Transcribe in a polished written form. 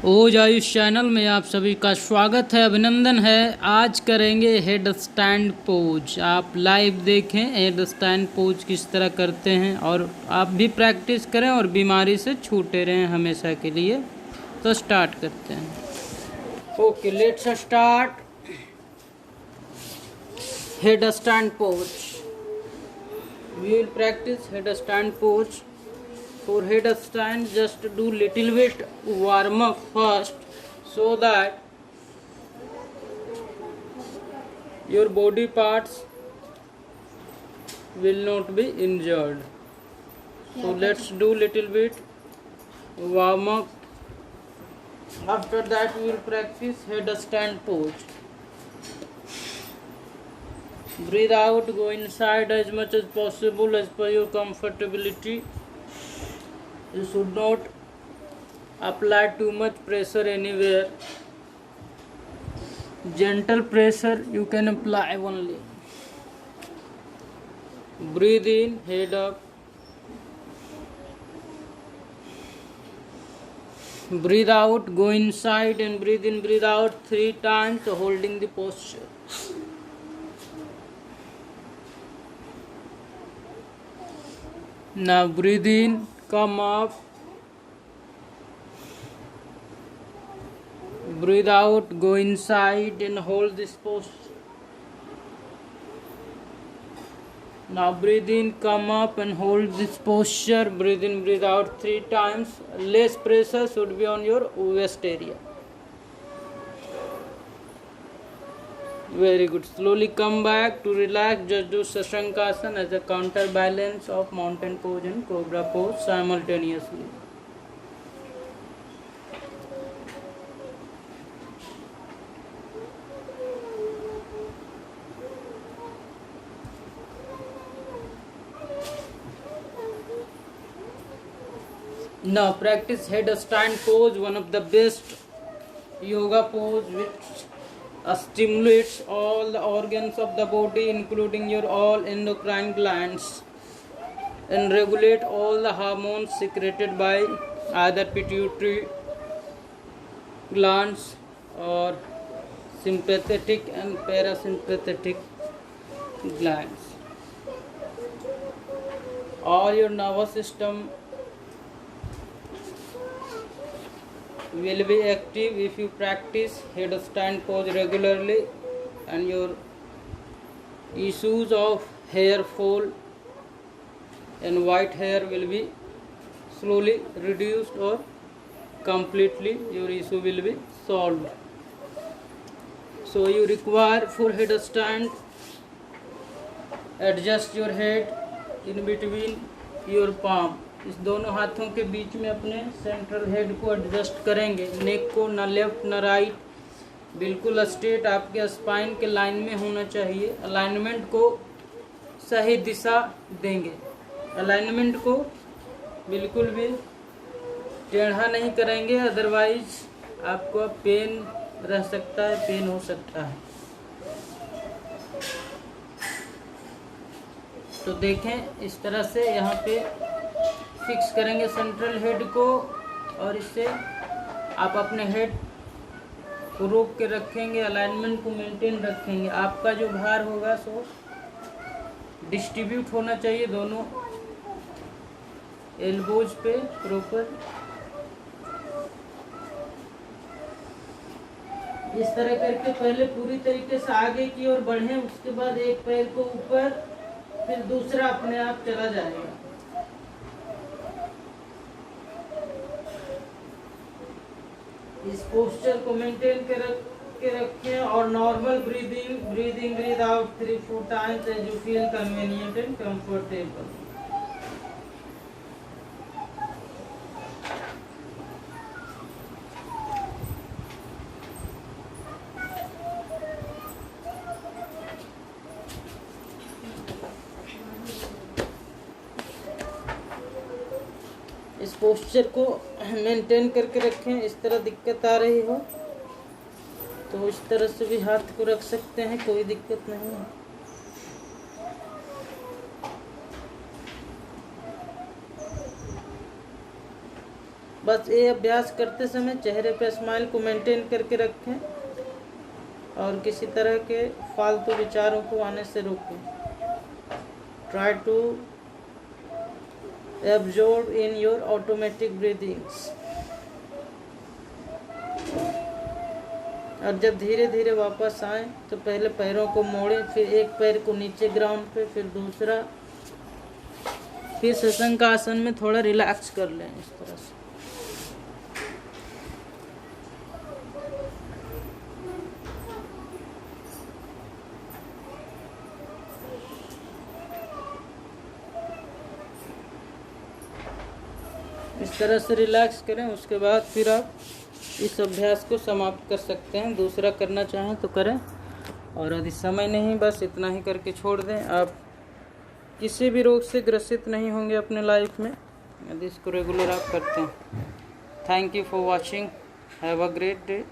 ओज आयुष चैनल में आप सभी का स्वागत है, अभिनंदन है। आज करेंगे हेड स्टैंड पोज। आप लाइव देखें हेड स्टैंड पोज किस तरह करते हैं और आप भी प्रैक्टिस करें और बीमारी से छूटे रहें हमेशा के लिए। तो स्टार्ट करते हैं। Okay, let's start headstand pose. We will practice headstand pose. For headstand, just do little bit warm up first so that your body parts will not be injured. So let's do little bit warm up. After that we will practice headstand pose. Breathe out, go inside as much as possible as per your comfortability. You should not apply too much pressure anywhere. Gentle pressure you can apply only. Breathe in, head up. Breathe out, go inside and breathe in, breathe out 3 times, holding the posture. Now breathe in, come up. Breathe out, go inside and hold this posture. Now breathe in, come up and hold this posture. Breathe in, breathe out 3 times. Less pressure should be on your waist area. Very good. Slowly come back to relax. Just do Shashankasana as a counterbalance of mountain pose and cobra pose simultaneously. Now practice headstand pose, one of the best yoga pose which stimulates all the organs of the body, including your all endocrine glands, and regulate all the hormones secreted by either pituitary glands or sympathetic and parasympathetic glands. All your nervous system will be active if you practice headstand pose regularly, and your issues of hair fall and white hair will be slowly reduced or completely your issue will be solved. So you require for headstand, adjust your head in between your palm. इस दोनों हाथों के बीच में अपने central head को adjust करेंगे। नेक को न लेफ्ट न राइट, बिल्कुल स्ट्रेट आपके स्पाइन के लाइन में होना चाहिए। अलाइनमेंट को सही दिशा देंगे। अलाइनमेंट को बिल्कुल भी टेढ़ा नहीं करेंगे, अदरवाइज आपको पेन रह सकता है, पेन हो सकता है। तो देखें इस तरह से यहाँ पे फिक्स करेंगे सेंट्रल हेड को, और इससे आप अपने हेड को रोक के रखेंगे, अलाइनमेंट को मेंटेन रखेंगे। आपका जो भार होगा सो डिस्ट्रीब्यूट होना चाहिए दोनों एल्बोज पे प्रॉपर। इस तरह करके पहले पूरी तरीके से आगे की ओर बढ़ें, उसके बाद एक पैर को ऊपर, फिर दूसरा अपने आप चला जाएगा। इस पोस्चर को मेंटेन के रखें और normal breathing breathe out 3-4 times as you feel convenient and comfortable. इस पोस्चर को मेंटेन करके रखें। इस तरह दिक्कत आ रही हो तो इस तरह से भी हाथ को रख सकते हैं, कोई दिक्कत नहीं है। बस ये अभ्यास करते समय चेहरे पे स्माइल को मेंटेन करके रखें और किसी तरह के फालतू विचारों को आने से रोकें। Try to absorb in your automatic breathings. और जब धीरे धीरे वापस आए तो पहले पैरों को मोड़ें, फिर एक पैर को नीचे ग्राउंड पे, फिर दूसरा, फिर शशंक आसन में थोड़ा रिलैक्स कर लें इस तरह से। इस तरह से रिलैक्स करें। उसके बाद फिर आप इस अभ्यास को समाप्त कर सकते हैं। दूसरा करना चाहें तो करें, और यदि समय नहीं, बस इतना ही करके छोड़ दें। आप किसी भी रोग से ग्रसित नहीं होंगे अपने लाइफ में यदि इसको रेगुलर आप करते हैं। Thank you for watching. Have a great day.